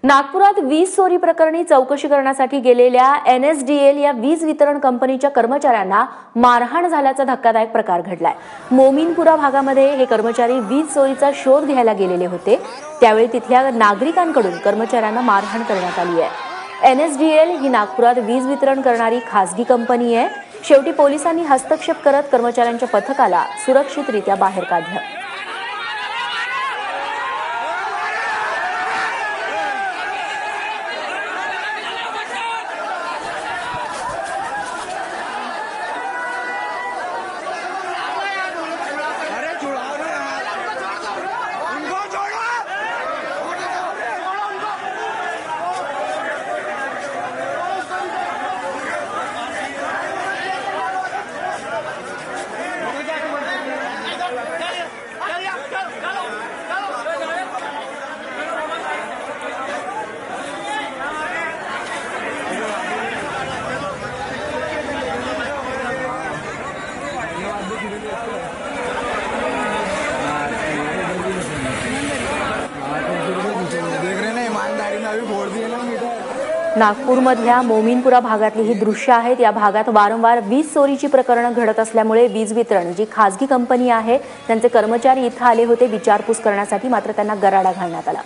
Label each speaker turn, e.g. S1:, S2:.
S1: नागपुरात वीज चोरी प्रकरणी चौकशी करण्यासाठी गेलेल्या NSDL या वीज वितरण कंपनीच्या कर्मचाऱ्यांना मारहाण झाल्याचा धक्कादायक प्रकार घडलाय। मोमीनपुरा भागामध्ये हे कर्मचारी वीज चोरीचा शोध घ्यायला गेलेले होते। त्यावेळी तिथल्या नागरिकांकडून कर्मचाऱ्यांना मारहाण करण्यात आली आहे। NSDL ही नागपुरात वीज वितरण करणारी खासगी कंपनी आहे। शेवटी पोलिसांनी हस्तक्षेप करत कर्मचाऱ्यांच्या पथकाला सुरक्षितरित्या बाहेर काढलं। नागपूरमधल्या मोमीनपुरा भागातली ही दृश्य आहेत। या भागात वारंवार वीज चोरीची प्रकरणं घडत असल्यामुळे वीज वितरण जी खासगी कंपनी आहे त्यांचे कर्मचारी इथं आले होते विचारपूस करण्यासाठी, मात्र त्यांना गराडा घालण्यात आला।